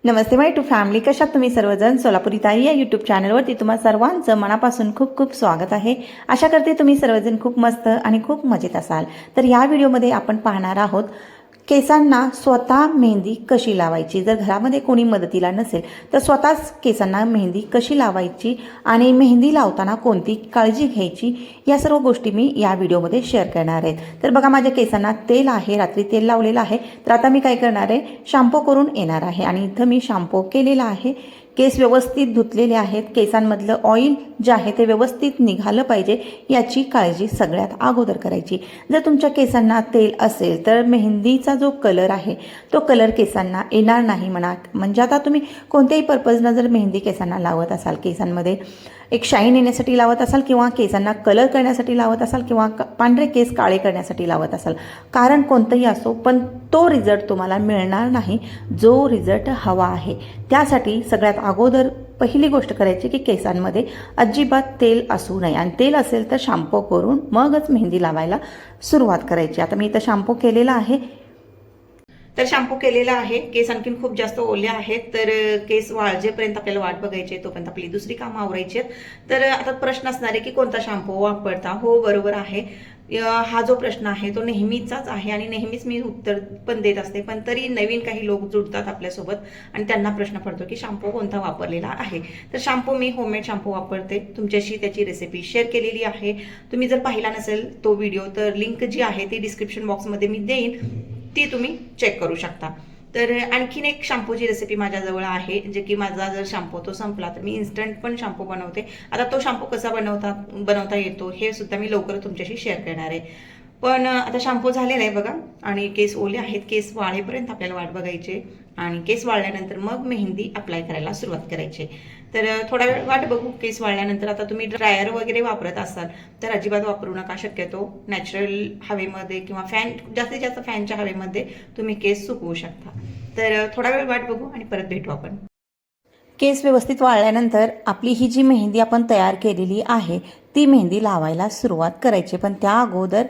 Namaste my to family. कशात तुम्ही सर्वजण? सोलापुरी ताई या यूट्यूब चॅनलवरती तुम्हा सर्वांचं मनापासून खूप खूप स्वागत आहे. आशा करते तुम्ही सर्वजण खूप मस्त आणि खूप मजेत असाल. तर या व्हिडिओमध्ये आपण पाहणार आहोत केसांना स्वतः मेहंदी कशी लावायची. जर घरामध्ये कोणी मदतीला नसेल तर स्वतःच केसांना मेहंदी कशी लावायची आणि मेहंदी लावताना कोणती काळजी घ्यायची, या सर्व गोष्टी मी या व्हिडिओमध्ये शेअर करणार आहे. तर बघा, माझ्या केसांना तेल आहे, रात्री तेल लावलेलं आहे. तर आता मी काय करणार आहे, शॅम्पू करून येणार आहे. आणि इथं मी शॅम्पू केलेला आहे. केस व्यवस्थित धुतलेले आहेत. केसांमधलं ऑइल जे आहे ते व्यवस्थित निघालं पाहिजे याची काळजी सगळ्यात अगोदर करायची. जर तुमच्या केसांना तेल असेल तर मेहंदीचा जो कलर आहे तो कलर केसांना येणार नाही म्हणा. म्हणजे आता तुम्ही कोणत्याही पर्पजनं जर मेहंदी केसांना लावत असाल, केसांमध्ये एक शाईन येण्यासाठी लावत असाल किंवा केसांना कलर करण्यासाठी लावत असाल किंवा पांढरे केस काळे करण्यासाठी लावत असाल, कारण कोणतंही असो, पण तो रिझल्ट तुम्हाला मिळणार नाही जो रिझल्ट हवा आहे. त्यासाठी सगळ्यात अगोदर पहिली गोष्ट करायची की केसांमध्ये अजिबात तेल असू नये, आणि तेल असेल तर शॅम्पू करून मगच मेहंदी लावायला सुरुवात करायची. आता मी इथं शॅम्पू केलेला आहे. तर शॅम्पू केलेला आहे. केस आणखीन खूप जास्त ओले आहेत, तर केस वाळजेपर्यंत आपल्याला वाट बघायची आहे, तोपर्यंत आपली दुसरी कामं आवरायची आहेत. तर आता प्रश्न असणार आहे की कोणता शॅम्पू वापरता. हो, बरोबर आहे. हा जो प्रश्न आहे तो नेहमीचाच आहे आणि नेहमीच मी उत्तर पण देत असते, पण तरी नवीन काही लोक जुडतात आपल्यासोबत आणि त्यांना प्रश्न पडतो की शॅम्पू कोणता वापरलेला आहे. तर शॅम्पू मी होममेड शॅम्पू वापरते. तुमच्याशी त्याची रेसिपी शेअर केलेली आहे. तुम्ही जर पाहिला नसेल तो व्हिडिओ तर लिंक जी आहे ती डिस्क्रिप्शन बॉक्समध्ये मी देईन, ती तुम्ही चेक करू शकता. तर आणखीन एक शॅम्पूची रेसिपी माझ्याजवळ आहे, जे की माझा जर शॅम्पू तो संपला तर मी इन्स्टंट पण शॅम्पू बनवते. आता तो शॅम्पू कसा बनवता येतो हे सुद्धा मी लवकर तुमच्याशी शेअर करणार आहे. पण आता शॅम्पू झालेला आहे बघा, आणि केस ओले आहेत. केस वाळेपर्यंत आपल्याला वाट बघायचे आणि केस वाळल्यानंतर मग मेहंदी अप्लाय करायला सुरुवात करायची. तर थोडा वेळ वाट बघू केस वाळल्यानंतर. आता तुम्ही ड्रायर वगैरे वापरत असाल तर अजिबात वापरू नका. शक्यतो नॅचरल हवेमध्ये किंवा जास्तीत जास्त फॅनच्या हवेमध्ये तुम्ही केस सुकवू शकता. तर थोडा वेळ वाट बघू आणि परत भेटू आपण. केस व्यवस्थित वाळल्यानंतर आपली ही जी मेहंदी आपण तयार केलेली आहे ती मेहंदी लावायला सुरुवात करायची. पण त्या अगोदर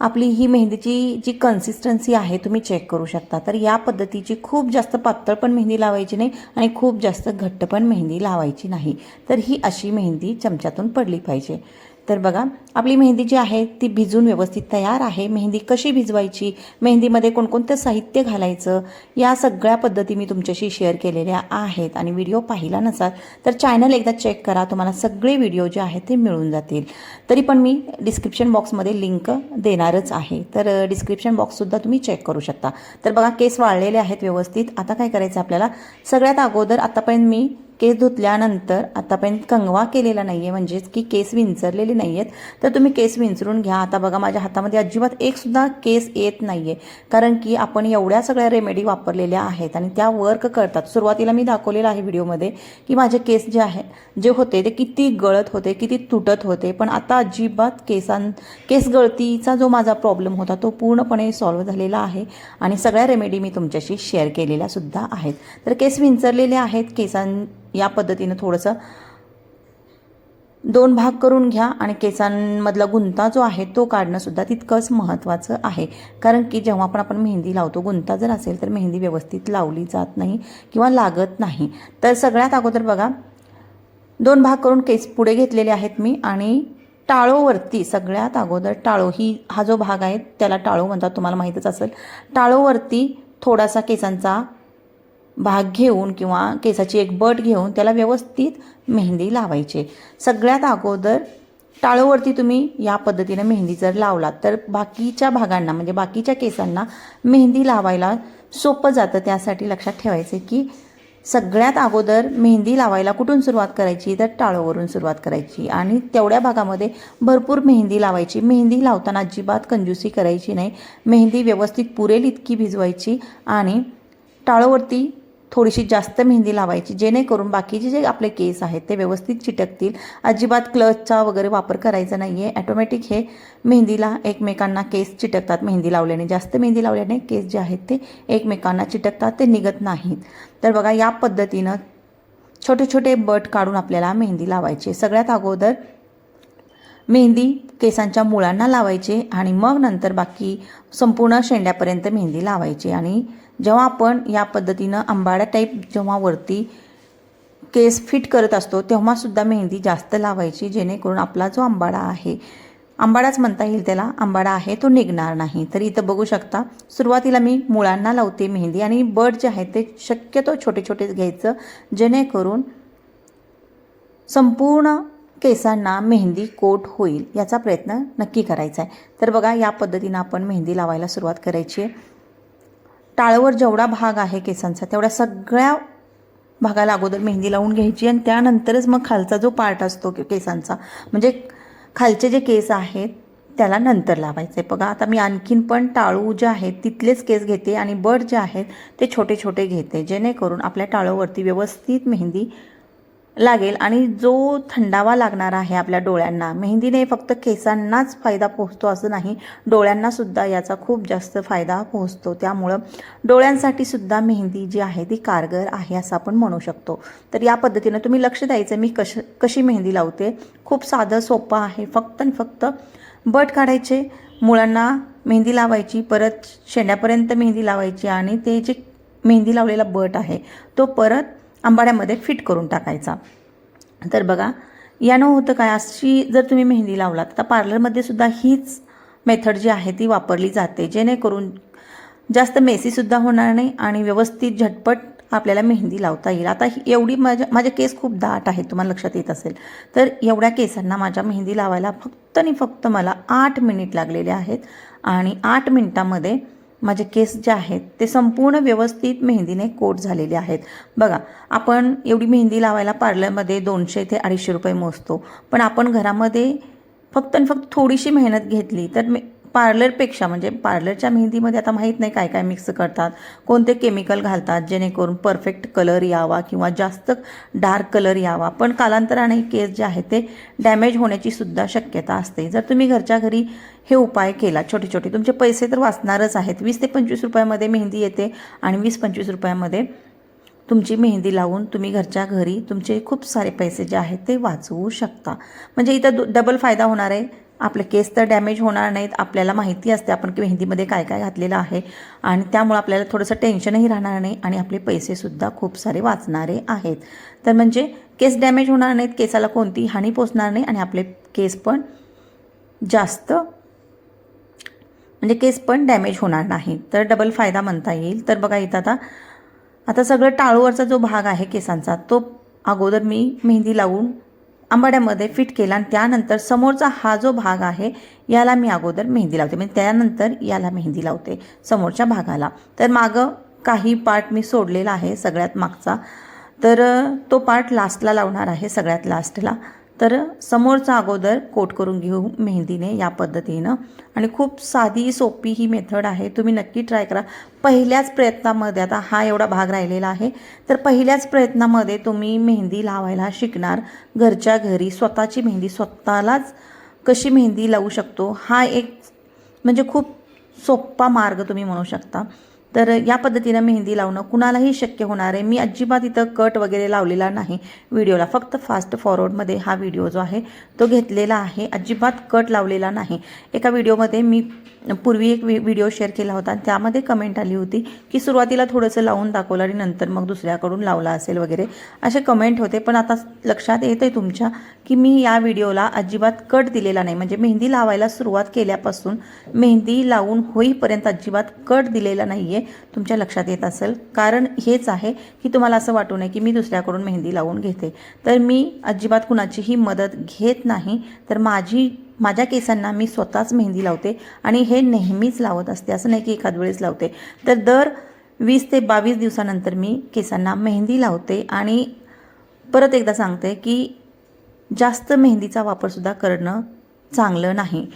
आपली ही मेहंदीची जी कन्सिस्टन्सी आहे तुम्ही चेक करू शकता. तर या पद्धतीची खूप जास्त पातळ पण मेहंदी लावायची नाही आणि खूप जास्त घट्ट पण मेहंदी लावायची नाही. तर ही अशी मेहंदी चमच्यातून पडली पाहिजे. तर बघा, आपली मेहंदी जी आहे ती भिजून व्यवस्थित तयार आहे. मेहंदी कशी भिजवायची, मेहंदीमध्ये कोणकोणतं साहित्य घालायचं, या सगळ्या पद्धती मी तुमच्याशी शेअर केलेल्या आहेत. आणि व्हिडिओ पाहिला नसाल तर चॅनल एकदा चेक करा, तुम्हाला सगळे व्हिडिओ जे आहेत ते मिळून जातील. तरी पण मी डिस्क्रिप्शन बॉक्समध्ये लिंक देणारच आहे, तर डिस्क्रिप्शन बॉक्ससुद्धा तुम्ही चेक करू शकता. तर बघा, केस वाळलेले आहेत व्यवस्थित. आता काय करायचं आपल्याला, सगळ्यात अगोदर आतापर्यंत मी केस धुतल्यानंतर आतापर्यंत कंगवा केलेला नाही आहे, म्हणजेच की केस विंचरलेले नाही आहेत. तर तुम्ही केस विंचरून घ्या. आता बघा, माझ्या हातामध्ये अजिबात एकसुद्धा केस येत नाही आहे, कारण की आपण एवढ्या सगळ्या रेमेडी वापरलेल्या आहेत आणि त्या वर्क करतात. सुरुवातीला मी दाखवलेलं आहे व्हिडिओमध्ये की माझे केस जे होते ते किती गळत होते, किती तुटत होते. पण आता अजिबात केस गळतीचा जो माझा प्रॉब्लेम होता तो पूर्णपणे सॉल्व्ह झालेला आहे आणि सगळ्या रेमेडी मी तुमच्याशी शेअर केलेल्या सुद्धा आहेत. तर केस विंचरलेले आहेत. या पद्धतीनं थोडंसं 2 भाग करून घ्या आणि केसांमधला गुंता जो आहे तो काढणं सुद्धा तितकंच महत्त्वाचं आहे. कारण की जेव्हा आपण मेहंदी लावतो, गुंता जर असेल तर मेहंदी व्यवस्थित लावली जात नाही किंवा लागत नाही. तर सगळ्यात अगोदर बघा, 2 भाग करून केस पुढे घेतलेले आहेत मी, आणि टाळोवरती सगळ्यात अगोदर हा जो भाग आहे त्याला टाळो म्हणतात, तुम्हाला माहीतच असेल. टाळोवरती थोडासा केसांचा भाग घेऊन किंवा केसाची एक बट घेऊन त्याला व्यवस्थित मेहंदी लावायची. सगळ्यात अगोदर टाळोवरती तुम्ही या पद्धतीने मेहंदी जर लावलात तर बाकीच्या भागांना, म्हणजे बाकीच्या केसांना मेहंदी लावायला सोपं जातं. त्यासाठी लक्षात ठेवायचं की सगळ्यात अगोदर मेहंदी लावायला कुठून सुरुवात करायची, तर टाळोवरून सुरुवात करायची आणि तेवढ्या भागामध्ये भरपूर मेहंदी लावायची. मेहंदी लावताना अजिबात कंजूसी करायची नाही. मेहंदी व्यवस्थित पुरेल इतकी भिजवायची आणि टाळोवरती थोडीशी जास्त मेहंदी लावायची, जेणेकरून बाकीचे जे आपले केस आहेत ते व्यवस्थित चिटकतील. अजिबात क्लचचा वगैरे वापर करायचा नाही आहे. ॲटोमॅटिक हे मेहंदीला एकमेकांना केस चिटकतात. मेहंदी लावल्याने, जास्त मेहंदी लावल्याने केस जे आहेत ते एकमेकांना चिटकतात, ते निघत नाहीत. तर बघा, या पद्धतीनं छोटे छोटे बट काढून आपल्याला मेहंदी लावायची. सगळ्यात अगोदर मेहंदी केसांच्या मुळांना लावायचे आणि मग नंतर बाकी संपूर्ण शेंड्यापर्यंत मेहंदी लावायची. आणि जेव्हा आपण या पद्धतीनं आंबाडा टाईप जेव्हा वरती केस फिट करत असतो तेव्हासुद्धा मेहंदी जास्त लावायची, जेणेकरून आपला जो आंबाडा आहे, आंबाडाच म्हणता येईल त्याला, आंबाडा आहे तो निघणार नाही. तर इथं बघू शकता सुरुवातीला मी मुळांना लावते मेहंदी आणि बड जे आहे ते शक्यतो छोटे छोटेच घ्यायचं, जेणेकरून संपूर्ण केसांना मेहंदी कोट होईल याचा प्रयत्न नक्की करायचा आहे. तर बघा या पद्धतीनं आपण मेहंदी लावायला सुरुवात करायची आहे. टाळवर जेवढा भाग आहे केसांचा तेवढ्या सगळ्या भागाला अगोदर मेहंदी लावून घ्यायची आणि त्यानंतरच मग खालचा जो पार्ट असतो केसांचा, म्हणजे खालचे जे केस आहेत त्याला नंतर लावायचं आहे. बघा आता मी आणखीन पण टाळू जे आहेत तिथलेच केस घेते आणि बड जे आहेत ते छोटे छोटे घेते, जेणेकरून आपल्या टाळूवरती व्यवस्थित मेहंदी लागेल. आणि जो थंडावा लागणार आहे आपल्या डोळ्यांना, मेहंदीने फक्त केसांनाच फायदा पोहोचतो असं नाही, डोळ्यांनासुद्धा याचा खूप जास्त फायदा पोहोचतो. त्यामुळं डोळ्यांसाठी सुद्धा मेहंदी जी आहे ती कारगर आहे असं आपण म्हणू शकतो. तर या पद्धतीनं तुम्ही लक्ष द्यायचं मी कशी मेहंदी लावते. खूप साधं सोपं आहे. फक्त आणि फक्त बट काढायचे, मुळांना मेहंदी लावायची, परत शेंड्यापर्यंत मेहंदी लावायची आणि ते जे मेहंदी लावलेला बट आहे तो परत आंबाड्यामध्ये फिट करून टाकायचा. तर बघा यानं होतं काय, अशी जर तुम्ही मेहंदी लावलात तर पार्लरमध्ये सुद्धा हीच मेथड जी आहे ती वापरली जाते, जेणेकरून जास्त मेसीसुद्धा होणार नाही आणि व्यवस्थित झटपट आपल्याला मेहंदी लावता येईल. आता एवढी माझे केस खूप दाट आहेत, तुम्हाला लक्षात येत असेल. तर एवढ्या केसांना माझ्या मेहंदी लावायला फक्त आणि फक्त मला 8 मिनिट लागलेले आहेत आणि 8 मिनिटामध्ये माझे केस जे आहेत ते संपूर्ण व्यवस्थित मेहंदीने कोट झालेले आहेत. बघा आपण एवढी मेहंदी लावायला पार्लरमध्ये 200 ते 250 रुपये मोजतो, पण आपण घरामध्ये फक्त आणि फक्त थोडीशी मेहनत घेतली तर पार्लरपेक्षा, म्हणजे पार्लरच्या मेहंदीमध्ये आता माहीत नाही काय काय मिक्स करतात, कोणते केमिकल घालतात जेणेकरून परफेक्ट कलर यावा किंवा जास्त डार्क कलर यावा, पण कालांतराने केस जे आहेत ते डॅमेज होण्याची सुद्धा शक्यता असते. जर तुम्ही घरच्या घरी हे उपाय केला छोटे छोटे, तुमचे पैसे तर वाचणारच आहेत. 20 ते 25 रुपयामध्ये मेहंदी येते आणि 20-25 रुपयामध्ये तुमची मेहंदी लावून तुम्ही घरच्या घरी तुमचे खूप सारे पैसे जे आहेत ते वाचवू शकता. म्हणजे इथं डबल फायदा होणार आहे. आपले केस तर डॅमेज होणार नाहीत, आपल्याला माहिती असते आपण की मेहंदीमध्ये काय काय घातलेलं आहे आणि त्यामुळे आपल्याला थोडंसं टेन्शनही राहणार नाही आणि आपले पैसेसुद्धा खूप सारे वाचणारे आहेत. तर म्हणजे केस डॅमेज होणार नाहीत, केसाला कोणतीही हानी पोचणार नाही आणि आपले केस पण जास्त म्हणजे केस पण डॅमेज होणार नाही. तर डबल फायदा म्हणता येईल. तर बघा इथं आता सगळं टाळूवरचा जो भाग आहे केसांचा तो अगोदर मी मेहंदी लावून आंबाड्यामध्ये फिट केला आणि त्यानंतर समोरचा हा जो भाग आहे याला मी अगोदर मेहंदी लावते, म्हणजे त्यानंतर याला मेहंदी लावते समोरच्या भागाला. तर मागं काही पार्ट मी सोडलेला आहे सगळ्यात मागचा, तर तो पार्ट लास्टला लावणार आहे, सगळ्यात लास्टला. तर समोरचा अगोदर कोट करून घेऊ मेहंदीने या पद्धतीनं. आणि खूप साधी सोपी ही मेथड आहे, तुम्ही नक्की ट्राय करा. पहिल्याच प्रयत्नामध्ये, आता हा एवढा भाग राहिलेला आहे, तर पहिल्याच प्रयत्नामध्ये तुम्ही मेहंदी लावायला शिकणार. घरच्या घरी स्वतःची मेहंदी स्वतःलाच कशी मेहंदी लावू शकतो हा एक म्हणजे खूप सोपा मार्ग तुम्ही म्हणू शकता. तर या पद्धतीनं मेहंदी लावणं कुणालाही शक्य होणार आहे. मी अजिबात इथं कट वगैरे लावलेला नाही व्हिडिओला, फक्त फास्ट फॉरवर्डमध्ये हा व्हिडिओ जो आहे तो घेतलेला आहे, अजिबात कट लावलेला नाही. एका व्हिडिओमध्ये मी पूर्वी एक व्हिडिओ शेअर केला होता, त्यामध्ये कमेंट आली होती की सुरुवातीला थोडंसं लावून दाखवलं आणि नंतर मग दुसऱ्याकडून लावला असेल वगैरे असे कमेंट होते. पण आता लक्षात येतं आहे तुमच्या की मी या व्हिडिओला अजिबात कट दिलेला नाही, म्हणजे मेहंदी लावायला सुरुवात केल्यापासून मेहंदी लावून होईपर्यंत अजिबात कट दिलेला नाही आहे. तुमच्या लक्षात येत असेल, कारण हेच आहे की तुम्हाला असं वाटू नये की मी दुसऱ्याकडून मेहंदी लावून घेते. तर मी अजिबात कुणाचीही मदत घेत नाही, तर माझ्या केसांना मी स्वतःच मेहंदी लावते आणि हे नेहमीच लावत असते, असं नाही की एखाद वेळेस लावते. तर दर 20 ते 22 दिवसानंतर मी केसांना मेहंदी लावते. आणि परत एकदा सांगते की जास्त मेहंदीचा वापरसुद्धा करणं चांगलं नाही.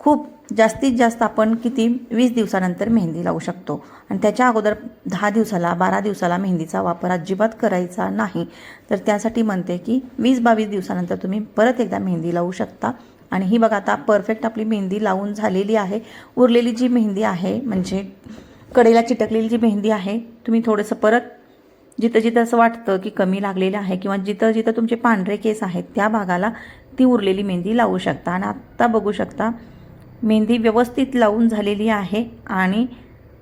खूप जास्तीत जास्त आपण किती 20 दिवसानंतर मेहंदी लावू शकतो आणि त्याच्या अगोदर 10 दिवसाला 12 दिवसाला मेहंदीचा वापर अजिबात करायचा नाही. तर त्यासाठी म्हणते की 20-22 दिवसानंतर तुम्ही परत एकदा मेहंदी लावू शकता. आणि ही बघा आता परफेक्ट आपली मेहंदी लावून झालेली आहे. उरलेली जी मेहंदी आहे, म्हणजे कडेला चिटकलेली जी मेहंदी आहे, तुम्ही थोडंसं परत जिथं जिथं असं वाटतं की कमी लागलेलं आहे किंवा जिथं जिथं तुमचे पांढरे केस आहेत त्या भागाला ती उरलेली मेहंदी लावू शकता. आणि आत्ता बघू शकता मेहंदी व्यवस्थित लावून झालेली आहे आणि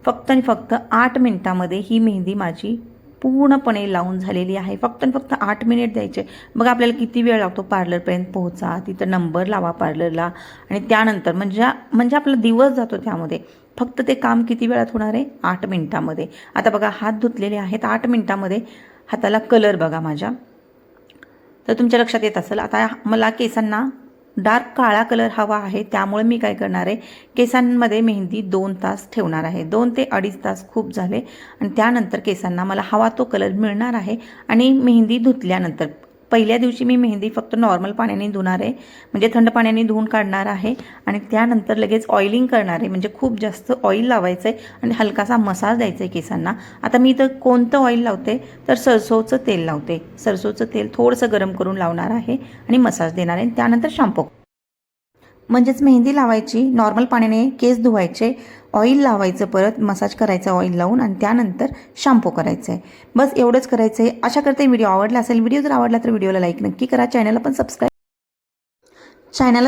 फक्त आणि फक्त 8 मिनिटामध्ये ही मेहंदी माझी पूर्णपणे लावून झालेली आहे. फक्त आणि फक्त 8 मिनिट द्यायचे. बघा आपल्याला किती वेळ लागतो पार्लरपर्यंत पोहोचा, तिथं नंबर लावा पार्लरला आणि त्यानंतर म्हणजे आपला दिवस जातो त्यामध्ये. फक्त ते काम किती वेळात होणार आहे? 8 मिनिटामध्ये. आता बघा हात धुतलेले आहेत 8 मिनिटामध्ये. हाताला कलर बघा माझ्या, तर तुमच्या लक्षात येत असेल. आता मला केसांना डार्क काळा कलर हवा आहे, त्यामुळे मी काय करणार आहे, केसांमध्ये मेहंदी 2 तास ठेवणार आहे. 2 ते 2.5 तास खूप झाले आणि त्यानंतर केसांना मला हवा तो कलर मिळणार आहे. आणि मेहंदी धुतल्यानंतर पहिल्या दिवशी मी मेहंदी फक्त नॉर्मल पाण्याने धुणार आहे, म्हणजे थंड पाण्याने धुवून काढणार आहे आणि त्यानंतर लगेच ऑइलिंग करणार आहे, म्हणजे खूप जास्त ऑइल लावायचं आहे आणि हलकासा मसाज द्यायचा आहे केसांना. आता मी इथं कोणतं ऑइल लावते तर सरसोचं तेल लावते. सरसोचं तेल थोडंसं गरम करून लावणार आहे आणि मसाज देणार आहे. त्यानंतर शॅम्पू, म्हणजेच मेहंदी लावायची, नॉर्मल पाण्याने केस धुवायचे, ऑइल लावायचं, परत मसाज करायचं ऑइल लावून आणि त्यानंतर शॅम्पू करायचं आहे. बस एवढंच करायचं आहे. आशा करते व्हिडिओ आवडला असेल. व्हिडिओ जर आवडला तर व्हिडिओला लाईक नक्की करा. चॅनलला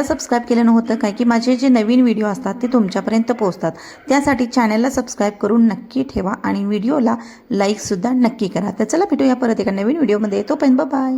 सबस्क्राईब केलं नव्हतं काय की माझे जे नवीन व्हिडिओ असतात ते तुमच्यापर्यंत पोहोचतात. त्यासाठी चॅनलला सबस्क्राईब करून नक्की ठेवा आणि व्हिडिओला लाईकसुद्धा नक्की करा. तर चला भेटूया परत एका नवीन व्हिडिओमध्ये. तोपर्यंत बाय.